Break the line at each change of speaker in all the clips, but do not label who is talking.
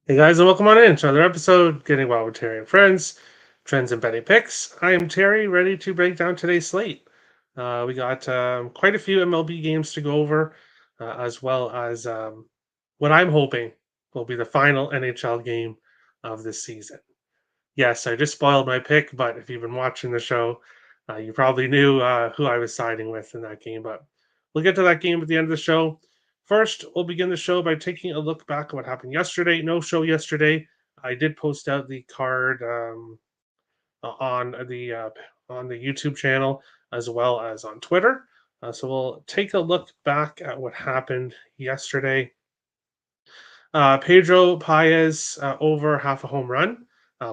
Hey guys, and welcome on in to another episode, Getting Wild with Terry and Friends, Trends and Betting Picks. I am Terry, ready to break down today's slate. We got quite a few MLB games to go over, as well as what I'm hoping will be the final NHL game of this season. Yes, I just spoiled my pick, but if you've been watching the show, you probably knew who I was siding with in that game. But we'll get to that game at the end of the show. First, we'll begin the show by taking a look back at what happened yesterday. No show yesterday. I did post out the card on the YouTube channel as well as on Twitter. So we'll take a look back at what happened yesterday. Pedro Paez over half a home run,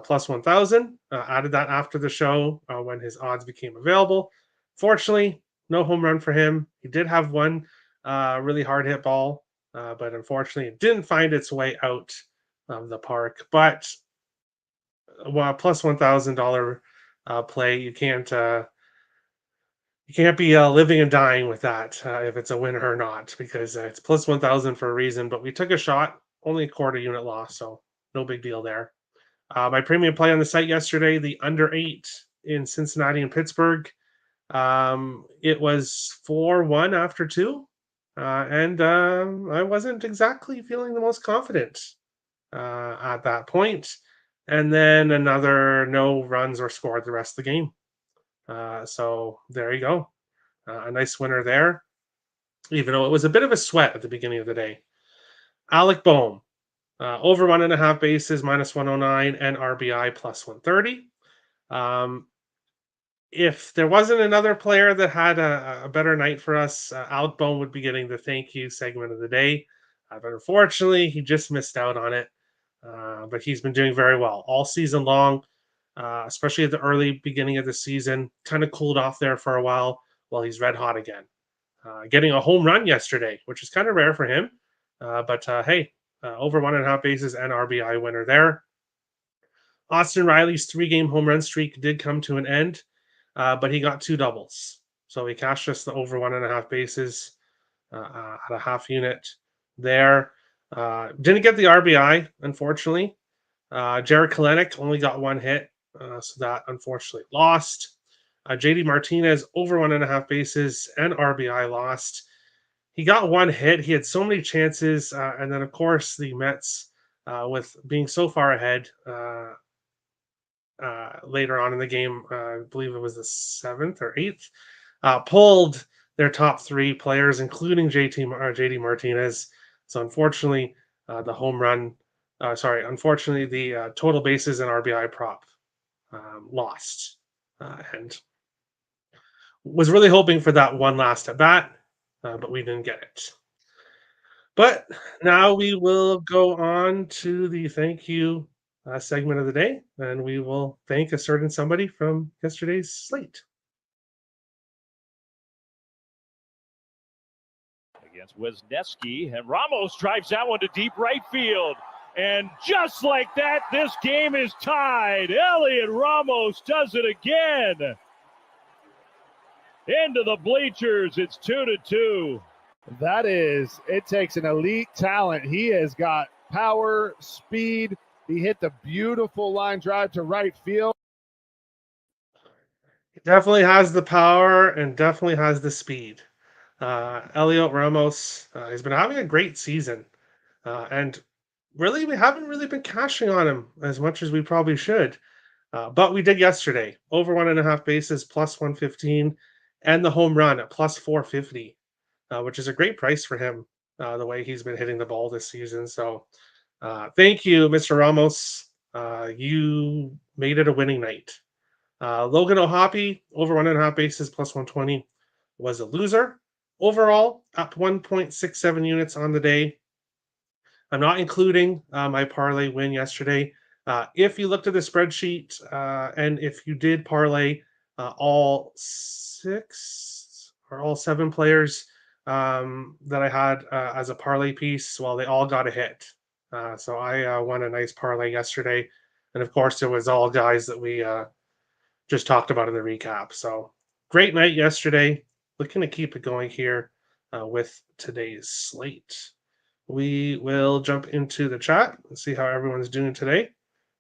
plus 1,000. Added that after the show when his odds became available. Fortunately, no home run for him. He did have one really hard hit ball, but unfortunately, it didn't find its way out of the park. But plus $1,000 play, you can't be living and dying with that if it's a win or not, because it's plus 1,000 for a reason. But we took a shot, only a quarter unit loss, so no big deal there. My premium play on the site yesterday, the under 8 in Cincinnati and Pittsburgh. It was 4-1 after 2, and I wasn't exactly feeling the most confident at that point. And then another no runs were scored the rest of the game. So there you go. A nice winner there, even though it was a bit of a sweat at the beginning of the day. Alec Boehm, over 1.5 bases, minus 109, and RBI plus 130. If there wasn't another player that had a better night for us, Alec Boehm would be getting the thank you segment of the day. But unfortunately, he just missed out on it. But he's been doing very well all season long, especially at the early beginning of the season. Kind of cooled off there for a while he's red hot again. Getting a home run yesterday, which is kind of rare for him. But hey, over 1.5 bases and RBI winner there. Austin Riley's 3-game home run streak did come to an end, but he got 2 doubles. So he cashed just the over 1.5 bases at a half unit there. Didn't get the RBI, unfortunately. Jared Kelenic only got 1 hit, so that unfortunately lost. JD Martinez over 1.5 bases and RBI lost. He got 1 hit. He had so many chances, and then of course the Mets, with being so far ahead later on in the game, I believe it was the 7th or 8th, pulled their top 3 players, including JD Martinez. So unfortunately, unfortunately, the total bases and RBI prop lost, and was really hoping for that one last at bat, but we didn't get it. But now we will go on to the thank you segment of the day, and we will thank a certain somebody from yesterday's slate.
Against Wisniewski, and Ramos drives that one to deep right field. And just like that, this game is tied. Elliot Ramos does it again. Into the bleachers, it's 2-2.
It takes an elite talent. He has got power, speed. He hit the beautiful line drive to right field.
He definitely has the power and definitely has the speed. Elliot Ramos, he's been having a great season. And really, we haven't really been cashing on him as much as we probably should. But we did yesterday. Over 1.5 bases, plus 115, and the home run at plus 450, which is a great price for him, the way he's been hitting the ball this season. So thank you, Mr. Ramos. You made it a winning night. Logan O'Hoppe, over 1.5 bases, plus 120, was a loser. Overall, up 1.67 units on the day. I'm not including my parlay win yesterday. If you looked at the spreadsheet and if you did parlay all 6 or all 7 players that I had as a parlay piece, well, they all got a hit. So I won a nice parlay yesterday. And of course, it was all guys that we just talked about in the recap. So great night yesterday. looking to keep it going here with today's slate. We will jump into the chat and see how everyone's doing today,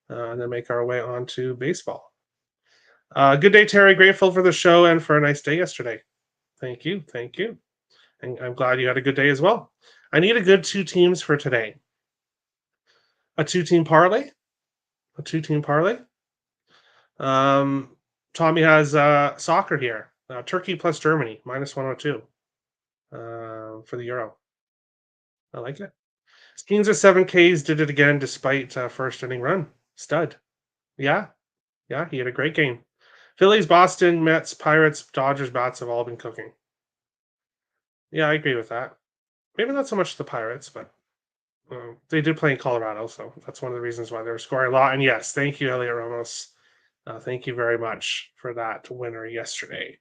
and then make our way on to baseball. Good day, Terry. Grateful for the show and for a nice day yesterday. Thank you. Thank you. And I'm glad you had a good day as well. I need a good 2 teams for today. A 2-team parlay. A 2-team parlay. Tommy has soccer here. Turkey plus Germany, minus 102 for the Euro. I like it. Skeens are 7Ks, did it again despite first inning run. Stud. Yeah. Yeah, he had a great game. Phillies, Boston, Mets, Pirates, Dodgers, Bats have all been cooking. Yeah, I agree with that. Maybe not so much the Pirates, but they did play in Colorado, so that's one of the reasons why they were scoring a lot. And yes, thank you, Elliot Ramos. Thank you very much for that winner yesterday.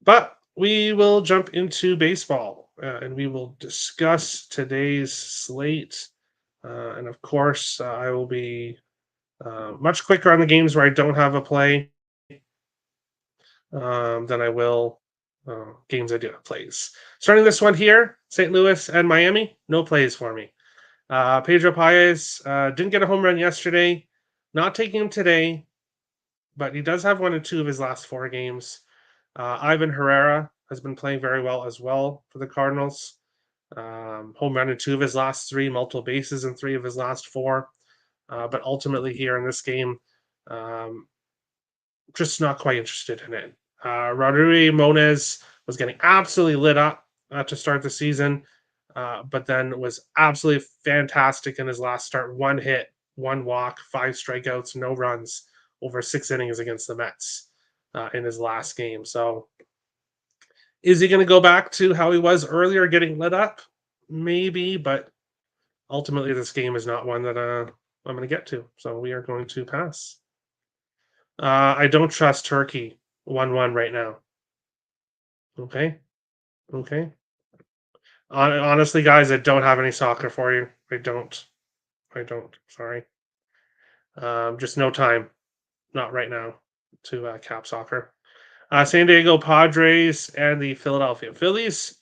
But we will jump into baseball, and we will discuss today's slate. And of course, I will be much quicker on the games where I don't have a play than I will games I do have plays. Starting this one here, St. Louis and Miami, no plays for me. Pedro Paez didn't get a home run yesterday. Not taking him today, but he does have 1 and 2 of his last 4 games. Ivan Herrera has been playing very well as well for the Cardinals. Home run in 2 of his last 3, multiple bases in 3 of his last 4. But ultimately here in this game, just not quite interested in it. Rodrigo Moniz was getting absolutely lit up to start the season, but then was absolutely fantastic in his last start. 1 hit, 1 walk, 5 strikeouts, no runs over 6 innings against the Mets in his last game. So is he going to go back to how he was earlier, getting lit up? Maybe, but ultimately this game is not one that I'm going to get to. So we are going to pass. I don't trust Turkey 1-1 right now. Okay. Honestly, guys, I don't have any soccer for you. I don't. Sorry. Just no time. Not right now to cap soccer. San Diego Padres and the Philadelphia Phillies.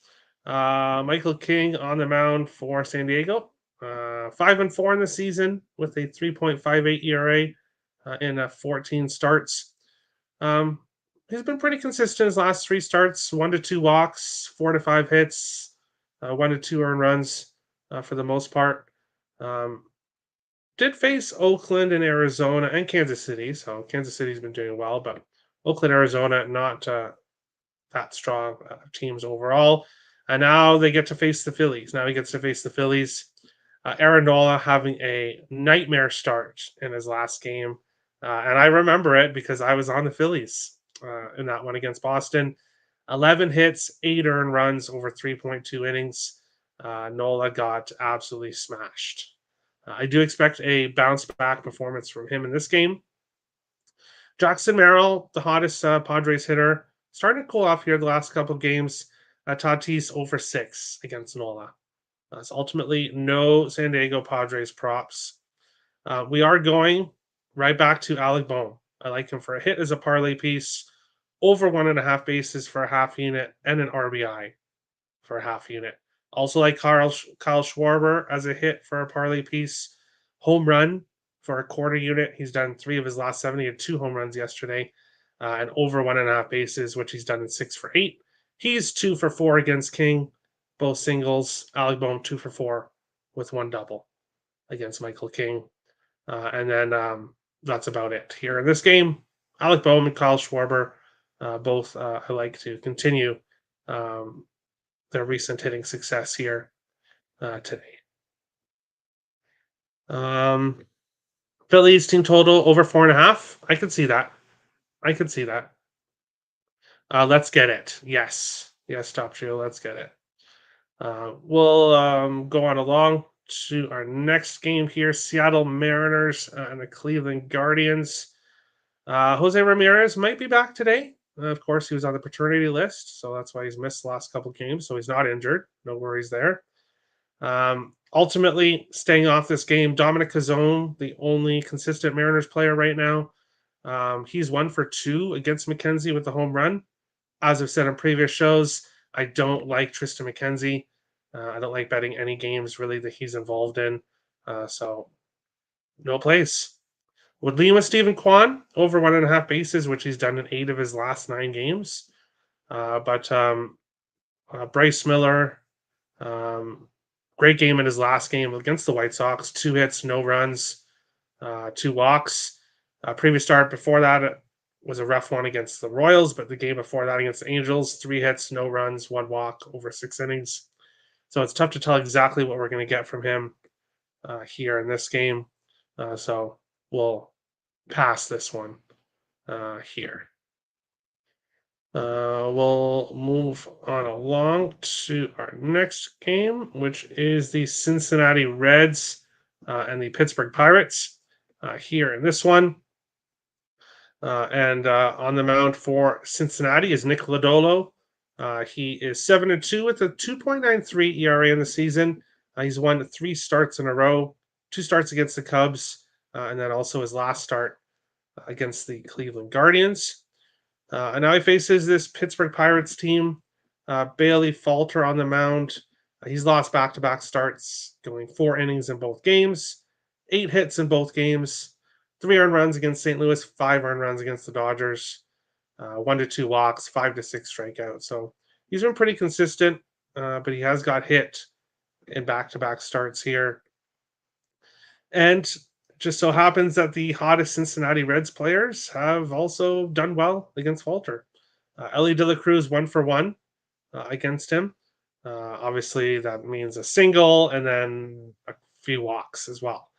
Michael King on the mound for San Diego. 5-4 in the season with a 3.58 ERA in 14 starts. He's been pretty consistent his last 3 starts. 1 to 2 walks, 4 to 5 hits, 1 to 2 earned runs for the most part. Did face Oakland and Arizona and Kansas City, so Kansas City's been doing well, but Oakland, Arizona, not that strong teams overall. And now they get to face the Phillies. Aaron Nola having a nightmare start in his last game. And I remember it because I was on the Phillies in that one against Boston. 11 hits, 8 earned runs over 3.2 innings. Nola got absolutely smashed. I do expect a bounce back performance from him in this game. Jackson Merrill, the hottest Padres hitter, starting to cool off here the last couple of games. Tatis over 6 against Nola. So ultimately, no San Diego Padres props. We are going right back to Alec Bohm. I like him for a hit as a parlay piece, over 1.5 bases for a half unit, and an RBI for a half unit. Also like Kyle Schwarber as a hit for a parlay piece. Home run for a quarter unit. He's done 3 of his last 7. He had 2 home runs yesterday, and over 1.5 bases, which he's done in 6 for 8. He's 2 for 4 against King, both singles. Alec Bohm 2 for 4 with 1 double against Michael King. And then that's about it here in this game. Alec Bohm and Kyle Schwarber, both I like to continue their recent hitting success here today. Phillies team total over 4.5. I could see that. Let's get it. Yes, Top Trio. Let's get it. We'll go on along to our next game here: Seattle Mariners and the Cleveland Guardians. Jose Ramirez might be back today. Of course, he was on the paternity list, so that's why he's missed the last couple games. So he's not injured. No worries there. Ultimately, staying off this game, Dominic Cazone, the only consistent Mariners player right now. He's 1 for 2 against McKenzie with the home run. as I've said on previous shows, I don't like Tristan McKenzie. I don't like betting any games really that he's involved in. So no place. Would lean with Stephen Kwan over 1.5 bases, which he's done in 8 of his last 9 games. But Bryce Miller, um, great game in his last game against the White Sox. 2 hits, no runs, 2 walks. Previous start before that was a rough one against the Royals, but the game before that against the Angels, 3 hits, no runs, 1 walk over 6 innings. So it's tough to tell exactly what we're going to get from him here in this game. So we'll pass this one here. We'll move on along to our next game, which is the Cincinnati Reds and the Pittsburgh Pirates here in this one. And on the mound for Cincinnati is Nick Lodolo. He is 7-2 with a 2.93 ERA in the season. He's won 3 starts in a row, 2 starts against the Cubs, and then also his last start against the Cleveland Guardians. And now he faces this Pittsburgh Pirates team. Bailey Falter on the mound. He's lost back-to-back starts, going 4 innings in both games, 8 hits in both games, 3 earned runs against St. Louis, 5 earned runs against the Dodgers, 1 to 2 walks, 5 to 6 strikeouts. So he's been pretty consistent, but he has got hit in back-to-back starts here. And just so happens that the hottest Cincinnati Reds players have also done well against Falter. Ellie De La Cruz 1 for 1 against him. Obviously, that means a single and then a few walks as well,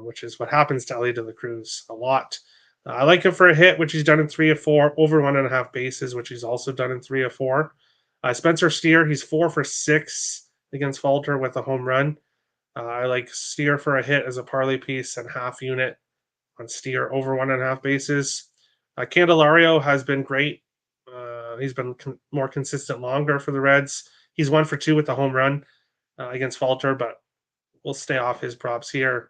which is what happens to Ellie De La Cruz a lot. I like him for a hit, which he's done in 3 of 4, over 1.5 bases, which he's also done in 3 of 4. Spencer Steer, he's 4 for 6 against Falter with a home run. I like Steer for a hit as a parlay piece and half unit on Steer over 1.5 bases. Candelario has been great. He's been more consistent longer for the Reds. He's 1 for 2 with the home run against Falter, but we'll stay off his props here.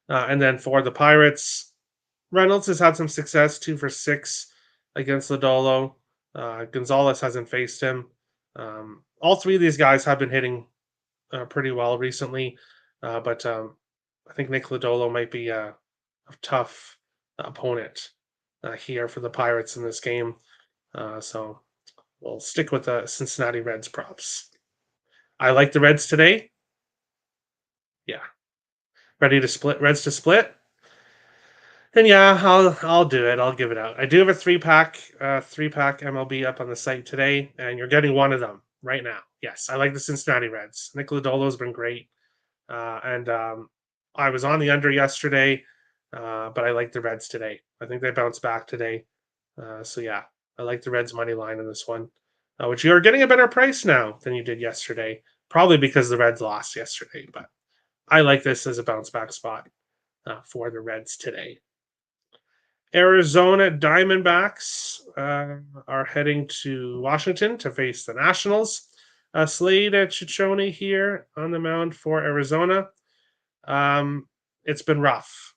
And then for the Pirates, Reynolds has had some success, 2 for 6 against Lodolo. Gonzalez hasn't faced him. All 3 of these guys have been hitting pretty well recently, but I think Nick Lodolo might be a tough opponent here for the Pirates in this game. So we'll stick with the Cincinnati Reds props. I like the Reds today. Yeah. Ready to split? Reds to split? And yeah, I'll do it. I'll give it out. I do have a 3-pack MLB up on the site today, and you're getting one of them right now. Yes, I like the Cincinnati Reds. Nick Lodolo's been great, and I was on the under yesterday, but I like the Reds today. I think they bounced back today. So yeah, I like the Reds money line in this one, which you are getting a better price now than you did yesterday, probably because the Reds lost yesterday. But I like this as a bounce back spot for the Reds today. Arizona Diamondbacks are heading to Washington to face the Nationals. Slade Ciccone here on the mound for Arizona. It's been rough.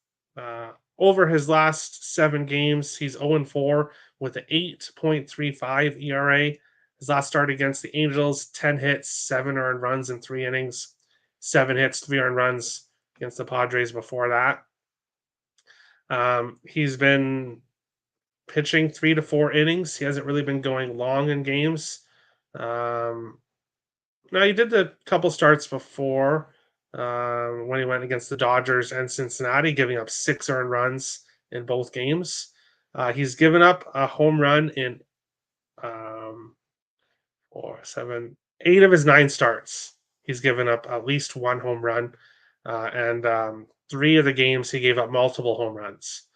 Over his last 7 games, he's 0-4 with an 8.35 ERA. His last start against the Angels, 10 hits, 7 earned runs in 3 innings. 7 hits, 3 earned runs against the Padres before that. He's been pitching 3 to 4 innings. He hasn't really been going long in games. Now, he did the couple starts before when he went against the Dodgers and Cincinnati, giving up 6 earned runs in both games. He's given up a home run in 8 of his 9 starts. He's given up at least 1 home run, and 3 of the games he gave up multiple home runs.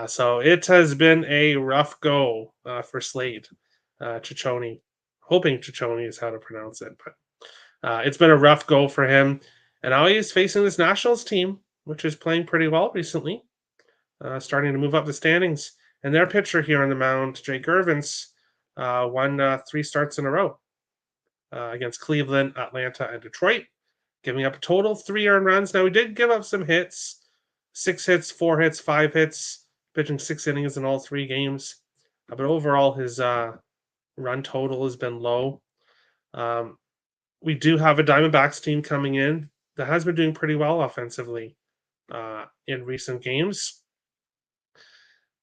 So it has been a rough go for Slade Ciccone. Hoping Ciccone is how to pronounce it, but it's been a rough go for him. And now he's facing this Nationals team, which is playing pretty well recently, starting to move up the standings. And their pitcher here on the mound, Jake Irvins, won 3 starts in a row against Cleveland, Atlanta, and Detroit, giving up a total of 3 earned runs. Now, he did give up some hits, 6 hits, 4 hits, 5 hits, pitching 6 innings in all 3 games. but overall his run total has been low. We do have a Diamondbacks team coming in that has been doing pretty well offensively in recent games.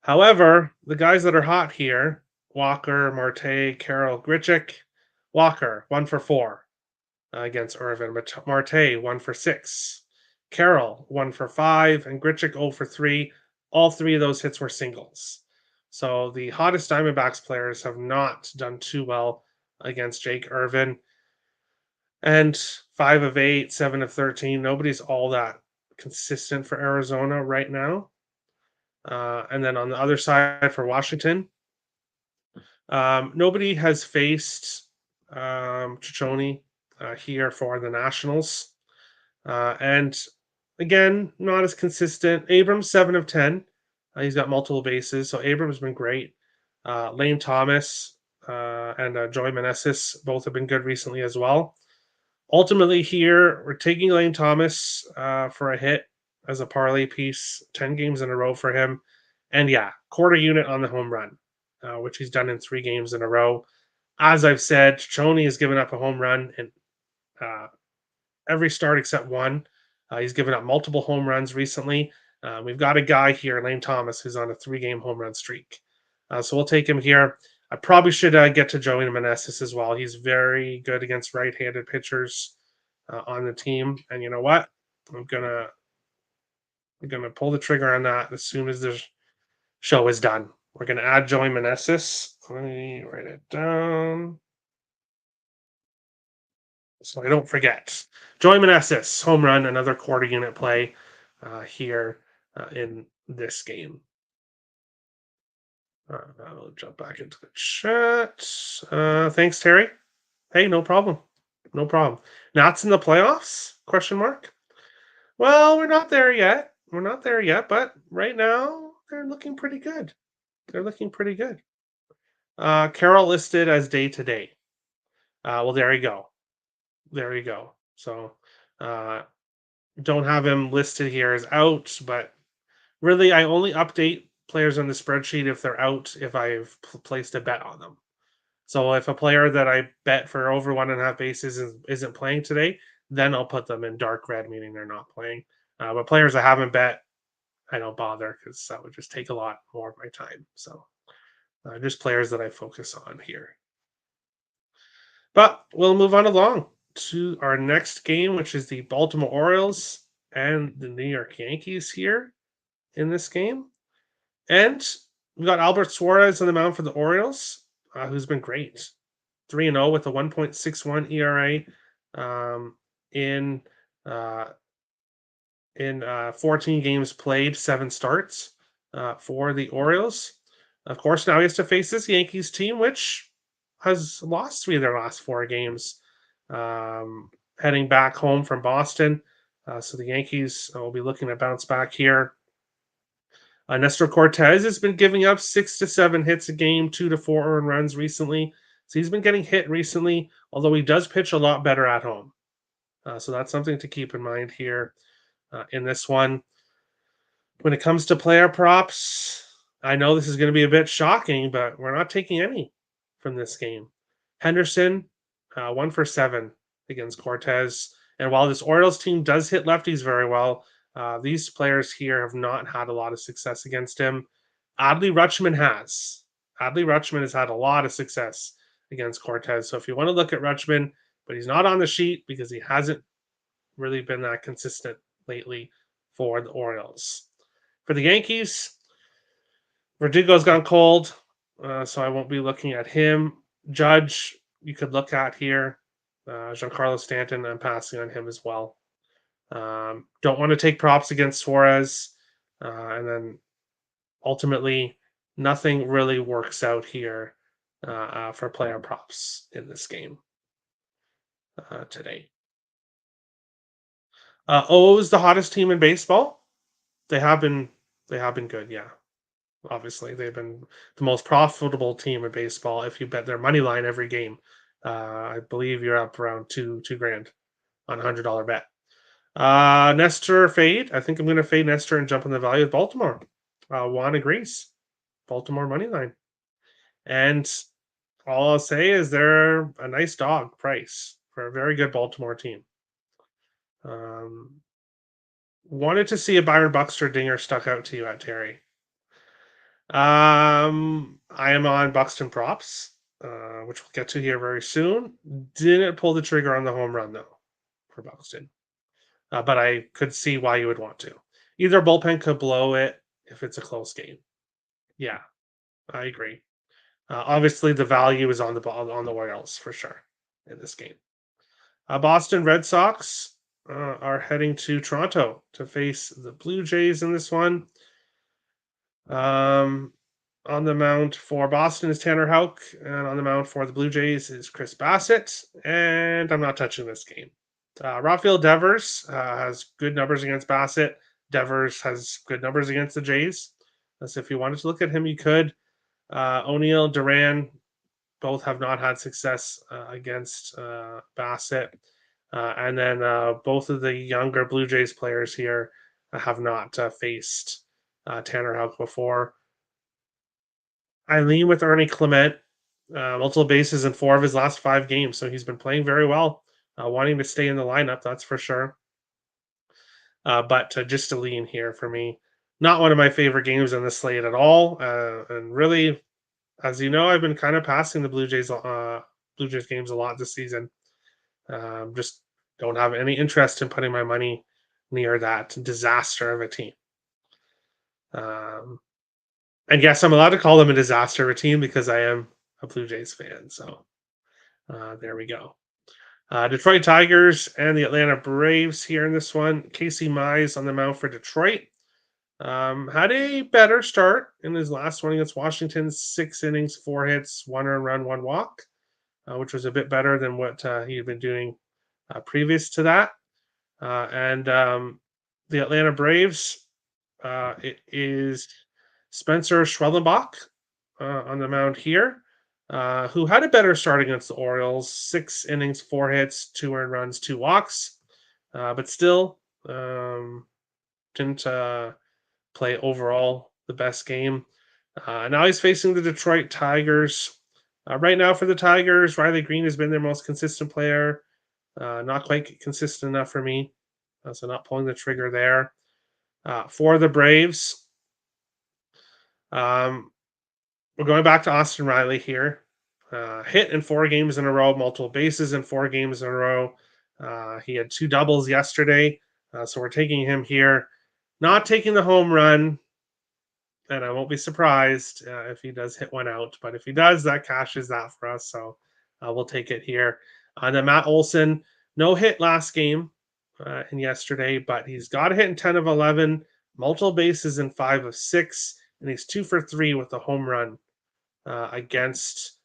However, the guys that are hot here, Walker, Marte, Carroll, Grichuk. Walker, 1 for 4 against Irvin. Marte, 1 for 6. Carroll, 1 for 5. And Grichuk, 0 for 3. All three of those hits were singles. So the hottest Diamondbacks players have not done too well against Jake Irvin. And 5 of 8, 7 of 13. Nobody's all that consistent for Arizona right now. And then on the other side for Washington, nobody has faced Ciccone here for the Nationals. And again, not as consistent. Abrams, 7 of 10. He's got multiple bases, so Abrams has been great. Lane Thomas and Joey Meneses both have been good recently as well. Ultimately, here we're taking Lane Thomas for a hit as a parlay piece, 10 games in a row for him. And yeah, quarter unit on the home run, which he's done in 3 games in a row. As I've said, Ciccone has given up a home run in every start except one. He's given up multiple home runs recently. We've got a guy here, Lane Thomas, who's on a 3-game home run streak. So we'll take him here. I probably should get to Joey Meneses as well. He's very good against right-handed pitchers on the team. And you know what? I'm gonna pull the trigger on that as soon as the show is done. We're gonna add Joey Meneses. Let me write it down so I don't forget. Joey Meneses, home run, another quarter unit play here in this game. I'll jump back into the chat. Thanks, Terry. Hey, no problem. No problem. Nats in the playoffs? Question mark. Well, we're not there yet. But right now they're looking pretty good. Carroll listed as day to day. Well, there you go. So, don't have him listed here as out, but really, I only update players on the spreadsheet if they're out, if I've placed a bet on them. So if a player that I bet for over 1.5 bases isn't playing today, then I'll put them in dark red, meaning they're not playing. But players I haven't bet, I don't bother because that would just take a lot more of my time. So just players that I focus on here. But we'll move on along to our next game, which is the Baltimore Orioles and the New York Yankees here in this game. And we got Albert Suarez on the mound for the Orioles, who's been great. 3-0 with a 1.61 ERA in 14 games played, 7 starts for the Orioles. Of course, now he has to face this Yankees team, which has lost 3 of their last 4 games, heading back home from Boston. So the Yankees will be looking to bounce back here. Nestor Cortez has been giving up 6 to 7 hits a game, 2 to 4 earned runs recently. So he's been getting hit recently, although he does pitch a lot better at home. So that's something to keep in mind here in this one. When it comes to player props, I know this is going to be a bit shocking, but we're not taking any from this game. Henderson, 1 for 7 against Cortez. And while this Orioles team does hit lefties very well, these players here have not had a lot of success against him. Adley Rutschman has. Adley Rutschman has had a lot of success against Cortez. So if you want to look at Rutschman, but he's not on the sheet because he hasn't really been that consistent lately for the Orioles. For the Yankees, Verdugo's gone cold, so I won't be looking at him. Judge, you could look at here. Giancarlo Stanton, I'm passing on him as well. Don't want to take props against Suarez. And then ultimately, nothing really works out here for player props in this game today. O's the hottest team in baseball. They have been good, yeah. Obviously, they've been the most profitable team in baseball if you bet their money line every game. I believe you're up around $2,000 on a $100 bet. Nestor fade. I think I'm going to fade Nestor and jump on the value of Baltimore. Juan agrees. Baltimore money line. And all I'll say is they're a nice dog price for a very good Baltimore team. Wanted to see a Byron Buxton dinger stuck out to you at Terry. I am on Buxton props, which we'll get to here very soon. Didn't pull the trigger on the home run though for Buxton, but I could see why you would want to. Either bullpen could blow it if it's a close game. Yeah, I agree. Obviously, the value is on the ball on the Royals for sure in this game. Boston Red Sox are heading to Toronto to face the Blue Jays in this one. On the mound for Boston is Tanner Houck, and on the mound for the Blue Jays is Chris Bassett. And I'm not touching this game. Rafael Devers has good numbers against Bassett. Devers has good numbers against the Jays. So if you wanted to look at him, you could. O'Neill, Duran, both have not had success against Bassett. And then both of the younger Blue Jays players here have not faced Tanner Houck before. I lean with Ernie Clement, multiple bases in 4 of his last 5 games, so he's been playing very well. Wanting to stay in the lineup, that's for sure. But just a lean here for me. Not one of my favorite games on the slate at all. And really, as you know, I've been kind of passing the Blue Jays games a lot this season. Just don't have any interest in putting my money near that disaster of a team. And yes, I'm allowed to call them a disaster of a team because I am a Blue Jays fan. So there we go. Detroit Tigers and the Atlanta Braves here in this one. Casey Mize on the mound for Detroit. Had a better start in his last one against Washington. 6 innings, 4 hits, 1 earned run, 1 walk, which was a bit better than what he had been doing previous to that. And the Atlanta Braves, it is Spencer Schwellenbach on the mound here, who had a better start against the Orioles. 6 innings, 4 hits, 2 earned runs, 2 walks, but still didn't play overall the best game. Now he's facing the Detroit Tigers. Right now for the Tigers, Riley Green has been their most consistent player. Not quite consistent enough for me, so not pulling the trigger there. For the Braves, we're going back to Austin Riley here. Hit in 4 games in a row, multiple bases in 4 games in a row. He had 2 doubles yesterday, so we're taking him here. Not taking the home run, and I won't be surprised if he does hit one out. But if he does, that cashes that for us, so we'll take it here. Then Matt Olson, no hit last game and yesterday, but he's got a hit in 10 of 11, multiple bases in 5 of 6, and he's 2 for 3 with a home run against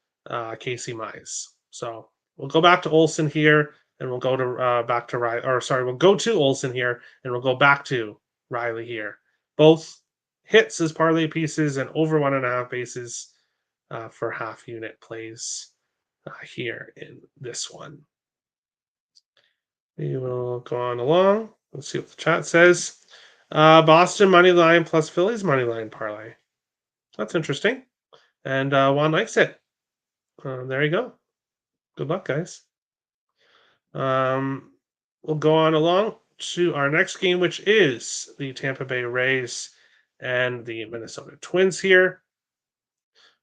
Casey Mize. So we'll go back to Olson here, and we'll go to back to Riley. Or sorry, we'll go to Olson here, and we'll go back to Riley here. Both hits as parlay pieces and over 1.5 bases for half unit plays here in this one. We will go on along. Let's see what the chat says. Boston money line plus Phillies money line parlay. That's interesting. And Juan likes it. There you go. Good luck, guys. We'll go on along to our next game, which is the Tampa Bay Rays and the Minnesota Twins here.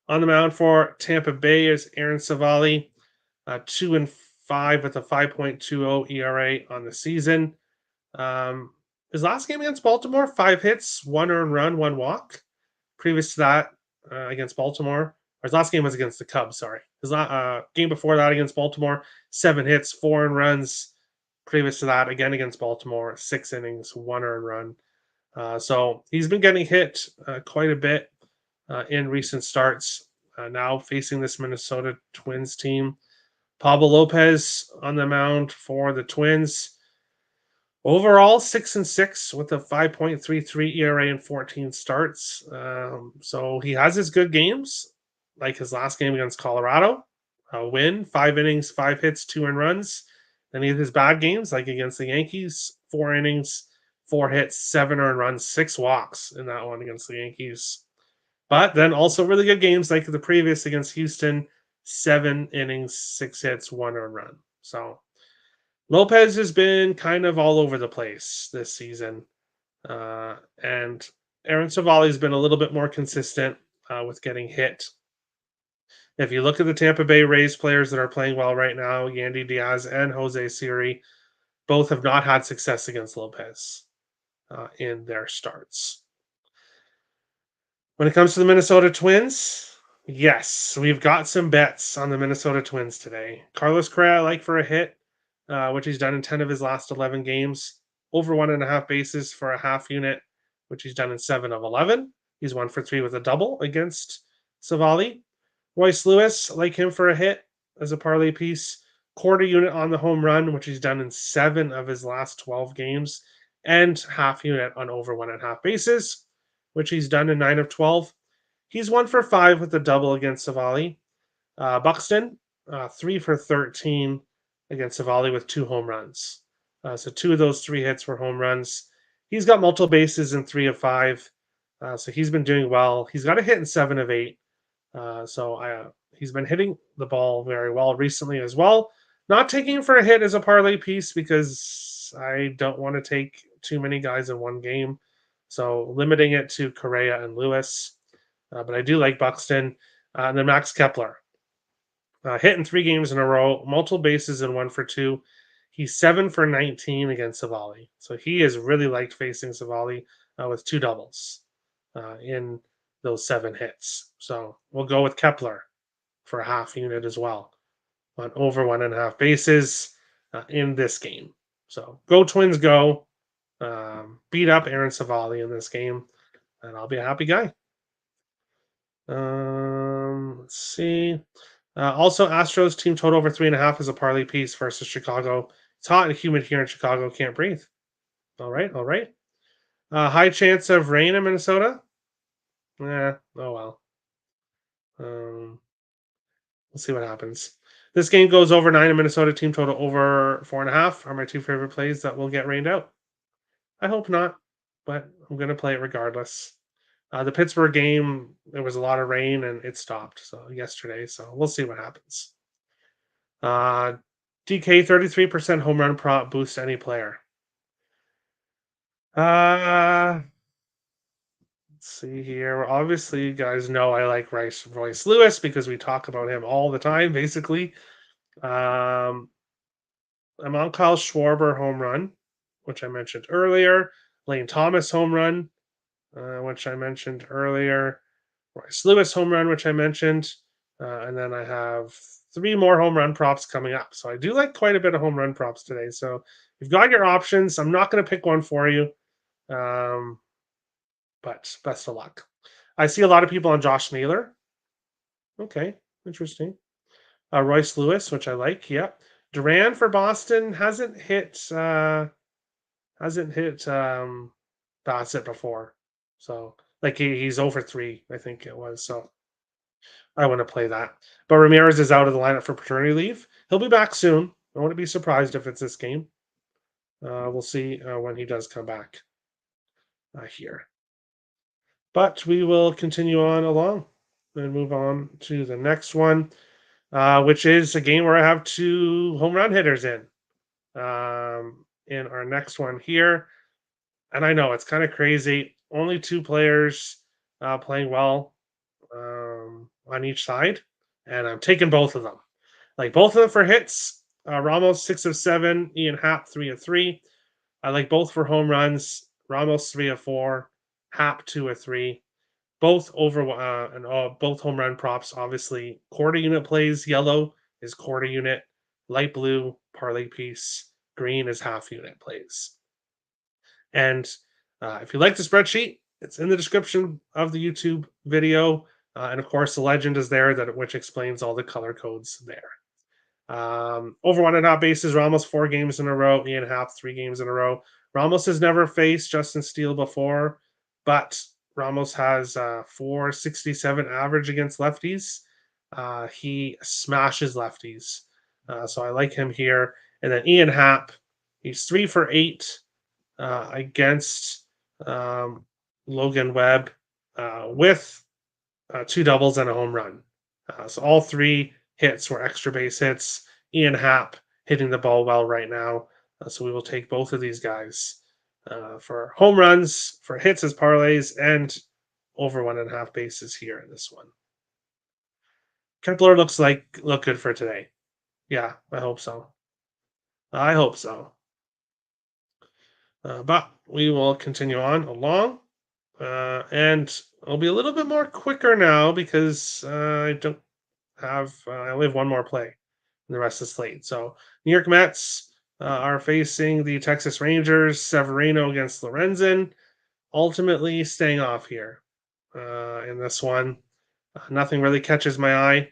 On the mound for Tampa Bay is Aaron Savali, 2-5 with a 5.20 ERA on the season. His last game against Baltimore, 5 hits, 1 earned run, 1 walk. Previous to that, against Baltimore, or his last game was against the Cubs, sorry. His game before that against Baltimore, 7 hits, 4 earned runs. Previous to that, again against Baltimore, 6 innings, 1 earned run. So he's been getting hit quite a bit in recent starts. Now facing this Minnesota Twins team. Pablo Lopez on the mound for the Twins. Overall, 6-6 with a 5.33 ERA in 14 starts. So he has his good games, like his last game against Colorado, a win, 5 innings, 5 hits, 2 earned runs. Then he had his bad games, like against the Yankees, 4 innings, 4 hits, 7 earned runs, 6 walks in that one against the Yankees. But then also really good games like the previous against Houston, 7 innings, 6 hits, 1 earned run. So Lopez has been kind of all over the place this season. And Aaron Savali's been a little bit more consistent with getting hit. If you look at the Tampa Bay Rays players that are playing well right now, Yandy Diaz and Jose Siri, both have not had success against Lopez in their starts. When it comes to the Minnesota Twins, yes, we've got some bets on the Minnesota Twins today. Carlos Correa, I like for a hit, which he's done in 10 of his last 11 games. Over 1.5 bases for a half unit, which he's done in 7 of 11. He's 1 for 3 with a double against Savali. Royce Lewis, I like him for a hit as a parlay piece. Quarter unit on the home run, which he's done in 7 of his last 12 games. And half unit on over 1.5 bases, which he's done in 9 of 12. He's 1 for 5 with a double against Savali. Buxton, 3 for 13 against Savali with 2 home runs. So 2 of those 3 hits were home runs. He's got multiple bases in 3 of 5. So he's been doing well. He's got a hit in 7 of 8. He's been hitting the ball very well recently as well. Not taking him for a hit as a parlay piece because I don't want to take too many guys in one game. So limiting it to Correa and Lewis. But I do like Buxton. And then Max Kepler. Hit in 3 games in a row, multiple bases and 1 for 2. He's 7 for 19 against Savali. So he has really liked facing Savali with 2 doubles in those 7 hits. So we'll go with Kepler for a half unit as well on over 1.5 bases in this game. So go Twins, go. Beat up Aaron Savali in this game, and I'll be a happy guy. Let's see. Also, Astros team total over 3.5 is a parlay piece versus Chicago. It's hot and humid here in Chicago. Can't breathe. All right. High chance of rain in Minnesota. Oh well. We'll see what happens. This game goes over 9 in Minnesota team total over 4.5 are my 2 favorite plays that will get rained out. I hope not, but I'm going to play it regardless. The Pittsburgh game, there was a lot of rain and it stopped yesterday, so we'll see what happens. DK 33% home run prop boost any player. Let's see here. Obviously, you guys know I like Royce Lewis because we talk about him all the time, basically. I'm on Kyle Schwarber home run, which I mentioned earlier. Lane Thomas home run, which I mentioned earlier. Royce Lewis home run, which I mentioned. And then I have 3 more home run props coming up. So I do like quite a bit of home run props today. So you've got your options. I'm not going to pick one for you. But best of luck. I see a lot of people on Josh Naylor. Okay, interesting. Royce Lewis, which I like. Yep. Duran for Boston hasn't hit Bassett before. So like he's over 3, I think it was. So I want to play that. But Ramirez is out of the lineup for paternity leave. He'll be back soon. I wouldn't be surprised if it's this game. We'll see when he does come back here. But we will continue on along and move on to the next one, which is a game where I have 2 home run hitters in our next one here. And I know it's kind of crazy. Only 2 players playing well on each side. And I'm taking both of them. Like both of them for hits. Ramos 6 of 7, Ian Happ 3 of 3. I like both for home runs. Ramos 3 of 4, Happ 2 of 3. Both over and both home run props. Obviously, quarter unit plays. Yellow is quarter unit. Light blue parlay piece. Green is half unit plays. And if you like the spreadsheet, it's in the description of the YouTube video. And of course, the legend is there which explains all the color codes there. Over 1.5 bases, Ramos 4 games in a row, Ian Happ 3 games in a row. Ramos has never faced Justin Steele before, but Ramos has 4.67 average against lefties. He smashes lefties. So I like him here. And then Ian Happ, he's 3 for 8 against Logan Webb with 2 doubles and a home run. So all 3 hits were extra base hits. Ian Happ hitting the ball well right now. So we will take both of these guys for home runs, for hits as parlays, and over 1.5 bases here in this one. Kepler look good for today. Yeah, I hope so. I hope so. But we will continue on along. And I'll be a little bit more quicker now because I don't have, I only have one more play in the rest of the slate. So New York Mets are facing the Texas Rangers, Severino against Lorenzen, ultimately staying off here in this one. Nothing really catches my eye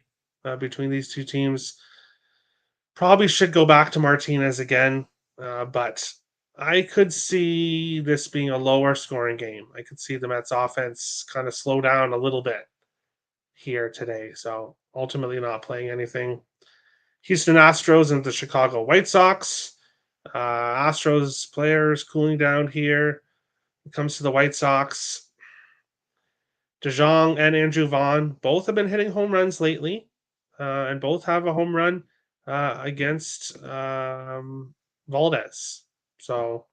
between these two teams. Probably should go back to Martinez again, but I could see this being a lower scoring game. I could see the Mets offense kind of slow down a little bit here today. So ultimately not playing anything. Houston Astros and the Chicago White Sox. Astros players cooling down here. It comes to the White Sox. DeJong and Andrew Vaughn both have been hitting home runs lately, and both have a home run against Valdez. So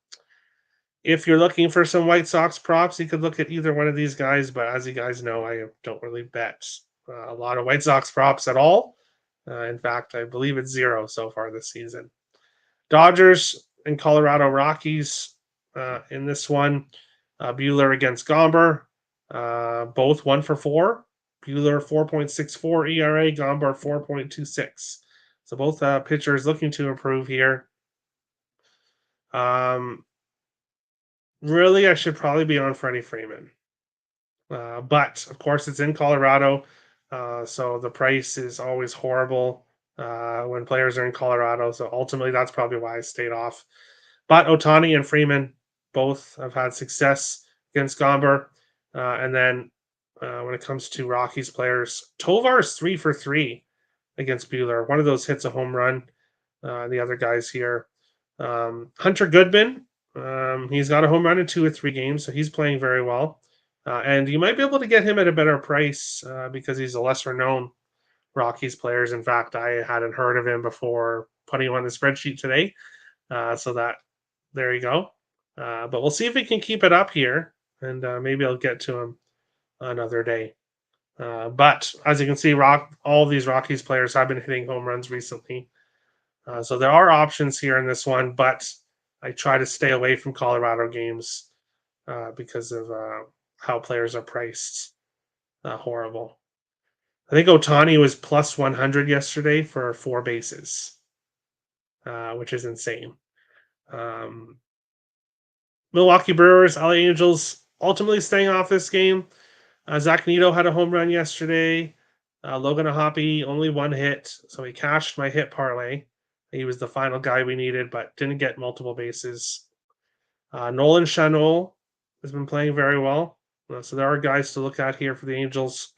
if you're looking for some White Sox props, you could look at either one of these guys. But as you guys know, I don't really bet a lot of White Sox props at all. In fact, I believe it's 0 so far this season. Dodgers and Colorado Rockies in this one. Buehler against Gomber. Both 1 for 4. Buehler 4.64 ERA, Gomber 4.26. So both pitchers looking to improve here. Really, I should probably be on Freddie Freeman. But of course, it's in Colorado, so the price is always horrible when players are in Colorado. So ultimately, that's probably why I stayed off. But Ohtani and Freeman both have had success against Gomber. And then when it comes to Rockies players, Tovar is 3 for 3 against Buehler. One of those hits a home run. The other guys here. Hunter Goodman, he's got a home run in 2 or 3 games, so he's playing very well. And you might be able to get him at a better price because he's a lesser known Rockies players. In fact, I hadn't heard of him before putting him on the spreadsheet today. So that there you go. But we'll see if we can keep it up here, and maybe I'll get to him another day. But as you can see, all these Rockies players have been hitting home runs recently. So there are options here in this one, but I try to stay away from Colorado games because of how players are priced. Horrible. I think Ohtani was plus 100 yesterday for 4 bases, which is insane. Milwaukee Brewers, LA Angels ultimately staying off this game. Zach Neto had a home run yesterday. Logan Ahapi only 1 hit, so he cashed my hit parlay. He was the final guy we needed, but didn't get multiple bases. Nolan Chanot has been playing very well. So there are guys to look at here for the Angels.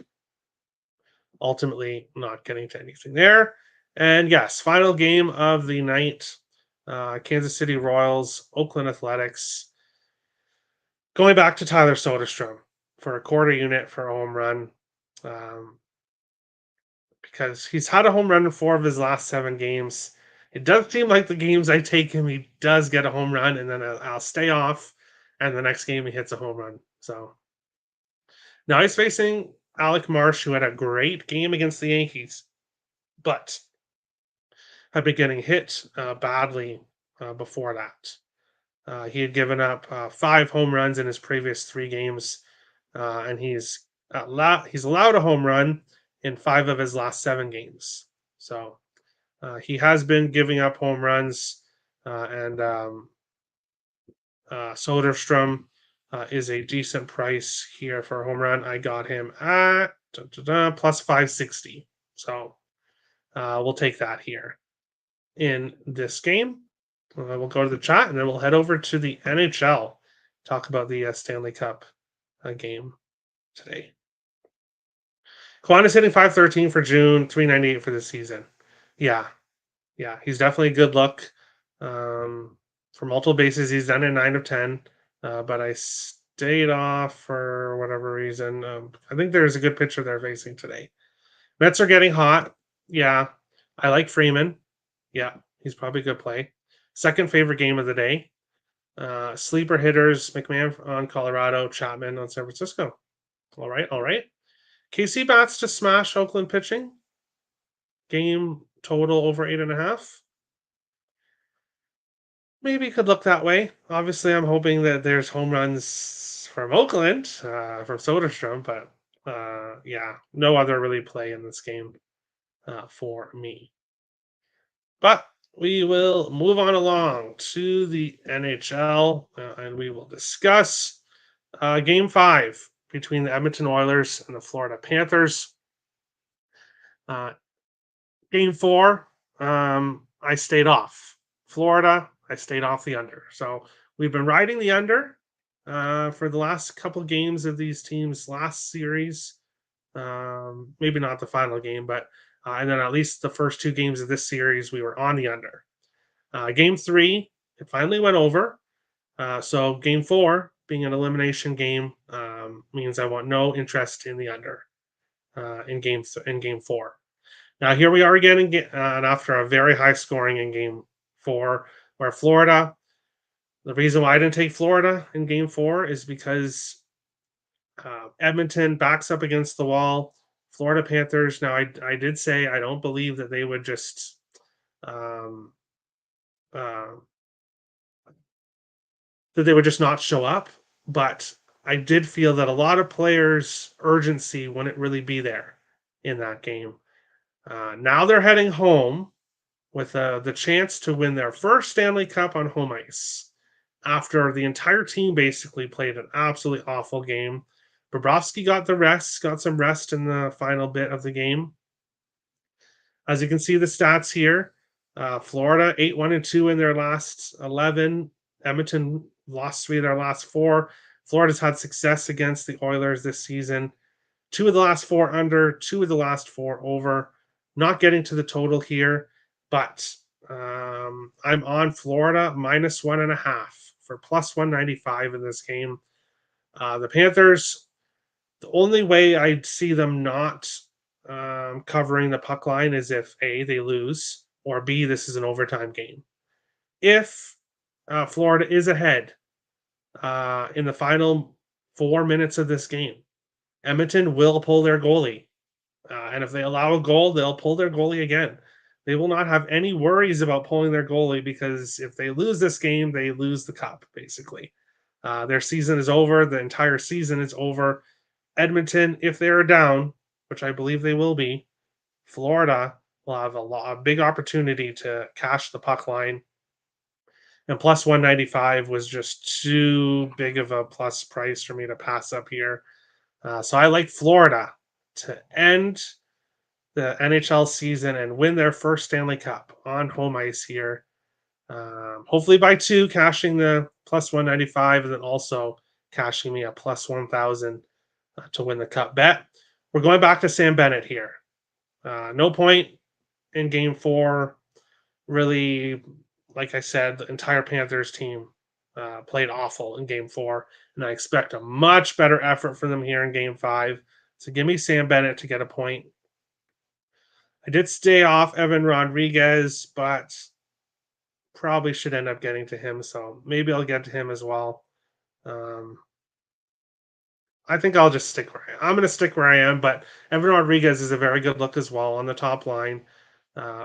Ultimately, not getting to anything there. And yes, final game of the night. Kansas City Royals, Oakland Athletics. Going back to Tyler Soderstrom for a quarter unit for a home run. Because he's had a home run in 4 of his last 7 games. It does seem like the games I take him, he does get a home run, and then I'll stay off, and the next game he hits a home run. So now he's facing Alec Marsh, who had a great game against the Yankees, but had been getting hit badly before that. He had given up 5 home runs in his previous 3 games, and he's allowed a home run in 5 of his last 7 games. So he has been giving up home runs, and Soderstrom is a decent price here for a home run. I got him at plus 560. So we'll take that here in this game. We'll go to the chat, and then we'll head over to the NHL, talk about the Stanley Cup game today. Kwan is hitting 513 for June, 398 for the season. Yeah, he's definitely a good look. For multiple bases, he's done it 9 of 10, but I stayed off for whatever reason. I think there's a good pitcher they're facing today. Mets are getting hot. Yeah. I like Freeman. Yeah. He's probably a good play. Second favorite game of the day. Sleeper hitters, McMahon on Colorado, Chapman on San Francisco. All right. All right. KC bats to smash Oakland pitching. Game total over 8.5. Maybe it could look that way. Obviously, I'm hoping that there's home runs from Oakland, from Soderstrom, but yeah, no other really play in this game for me. But we will move on along to the NHL, and we will discuss Game 5 between the Edmonton Oilers and the Florida Panthers. Uh, Game 4, I stayed off. Florida, I stayed off the under. So we've been riding the under for the last couple of games of these teams' last series. Maybe not the final game, but and then at least the first 2 games of this series, we were on the under. Game 3, it finally went over. So game 4, being an elimination game, means I want no interest in the under in game 4. Now here we are again, and after a very high scoring in game 4, where Florida. The reason why I didn't take Florida in game 4 is because Edmonton backs up against the wall. Florida Panthers. Now I did say I don't believe that they would just um, uh, not show up, but I did feel that a lot of players' urgency wouldn't really be there in that game. Now they're heading home with the chance to win their first Stanley Cup on home ice after the entire team basically played an absolutely awful game. Bobrovsky got some rest in the final bit of the game. As you can see, the stats here: Florida 8-1-2 in their last 11. Edmonton lost 3 of their last 4. Florida's had success against the Oilers this season. 2 of the last 4 under, 2 of the last 4 over. Not getting to the total here, but I'm on Florida -1.5 for +195 in this game. The Panthers, the only way I'd see them not covering the puck line is if A, they lose, or B, this is an overtime game. If Florida is ahead in the final 4 minutes of this game, Edmonton will pull their goalie. And if they allow a goal, they'll pull their goalie again. They will not have any worries about pulling their goalie because if they lose this game, they lose the cup, basically. Their season is over. The entire season is over. Edmonton, if they're down, which I believe they will be, Florida will have a big opportunity to cash the puck line. And +195 was just too big of a plus price for me to pass up here. So I like Florida to end the NHL season and win their first Stanley Cup on home ice here. Hopefully by 2, cashing the +195, and then also cashing me a +1,000 to win the cup bet. We're going back to Sam Bennett here. No point in game 4. Really, like I said, the entire Panthers team played awful in game 4, and I expect a much better effort from them here in game 5. So give me Sam Bennett to get a point. I did stay off Evan Rodriguez, but probably should end up getting to him. So maybe I'll get to him as well. I think I'll just stick where I am. I'm going to stick where I am, but Evan Rodriguez is a very good look as well on the top line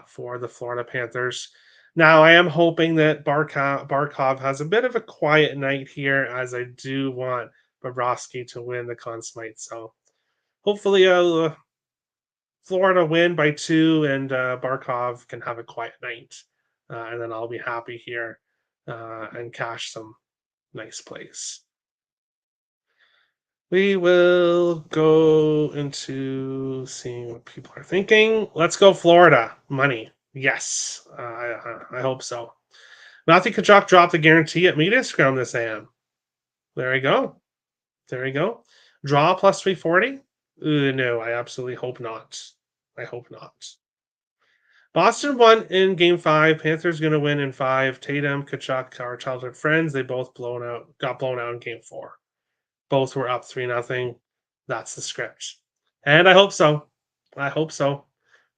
for the Florida Panthers. Now, I am hoping that Barkov has a bit of a quiet night here, as I do want Bobrovsky to win the Conn Smythe. So hopefully Florida win by 2 and Barkov can have a quiet night. And then I'll be happy here and cash some nice plays. We will go into seeing what people are thinking. Let's go Florida. Money. Yes. I hope so. Matthew Tkachuk dropped the guarantee at Meet Instagram this AM. There we go. There we go. Draw +340. No, I absolutely hope not. I hope not. Boston won in game 5. Panthers going to win in 5. Tatum, Tkachuk, our childhood friends, they both got blown out in game 4. Both were up 3-0. That's the script. And I hope so. I hope so.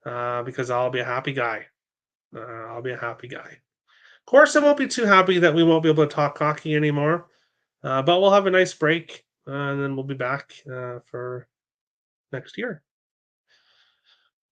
Because I'll be a happy guy. I'll be a happy guy. Of course, I won't be too happy that we won't be able to talk hockey anymore. But we'll have a nice break, and then we'll be back for next year.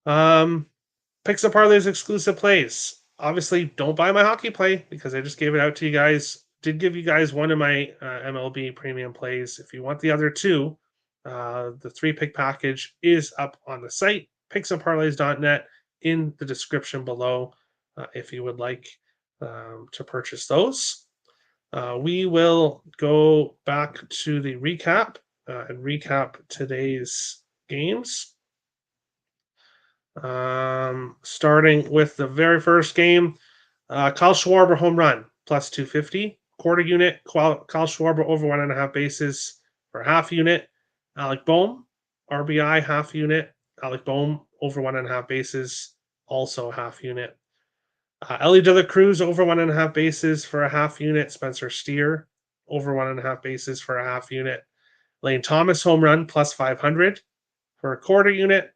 Picks and parlays exclusive plays. Obviously, don't buy my hockey play because I just gave it out to you guys. Did give you guys one of my MLB premium plays. If you want the other two, the 3-pick package is up on the site, picksandparlays.net, in the description below if you would like to purchase those. We will go back to the recap and recap today's games. Starting with the very first game, Kyle Schwarber home run plus 250. Quarter unit, Kyle Schwarber over 1.5 bases for half unit. Alec Boehm, RBI half unit. Alec Boehm over 1.5 bases, also half unit. Ellie De La Cruz over 1.5 bases for a half unit. Spencer Steer over 1.5 bases for a half unit. Lane Thomas home run plus 500 for a quarter unit.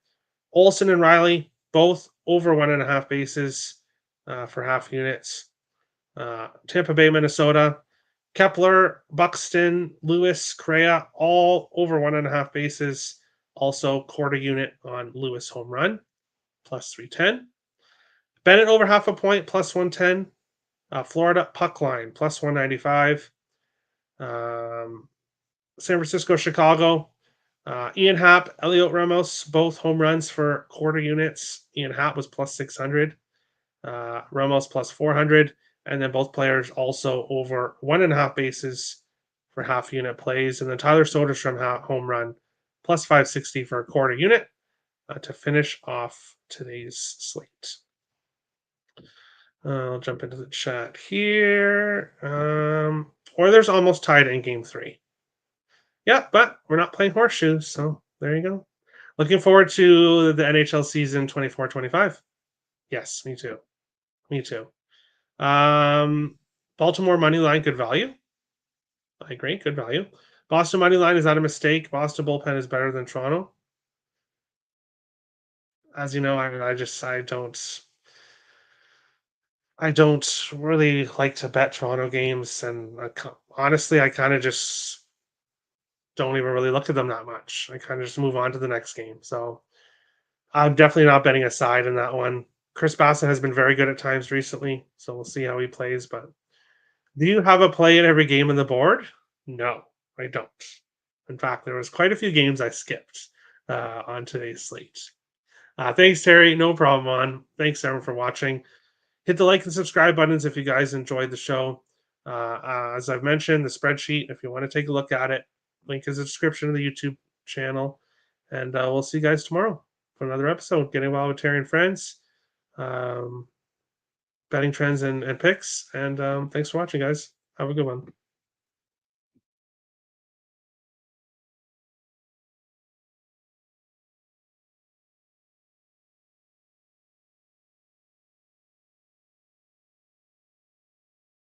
Olsen and Riley both over 1.5 bases for half units. Tampa Bay, Minnesota. Kepler, Buxton, Lewis, Correa, all over 1.5 bases. Also quarter unit on Lewis home run, plus 310. Bennett over half a point, plus 110. Florida puck line, plus 195. San Francisco, Chicago. Ian Happ, Elliot Ramos, both home runs for quarter units. Ian Happ was plus 600. Ramos plus 400. And then both players also over 1.5 bases for half unit plays. And then Tyler Soderstrom home run plus 560 for a quarter unit to finish off today's slate. I'll jump into the chat here. Oilers almost tied in game 3. Yeah, but we're not playing horseshoes, so there you go. Looking forward to the NHL season 24-25. Yes, me too. Me too. Baltimore money line, good value. I agree, good value. Boston money line, is that a mistake? Boston bullpen is better than Toronto. As you know, I don't really like to bet Toronto games, and honestly, I kind of just don't even really look at them that much. I kind of just move on to the next game. So I'm definitely not betting a side in that one. Chris Bassett has been very good at times recently, so we'll see how he plays. But do you have a play in every game on the board? No, I don't. In fact, there was quite a few games I skipped on today's slate. Thanks, Terry. No problem, on. Thanks, everyone, for watching. Hit the like and subscribe buttons if you guys enjoyed the show. As I've mentioned, the spreadsheet, if you want to take a look at it, link is in the description of the YouTube channel. And we'll see you guys tomorrow for another episode, Getting Wild with Terry and Friends, betting trends and picks. And thanks for watching, guys. Have a good one.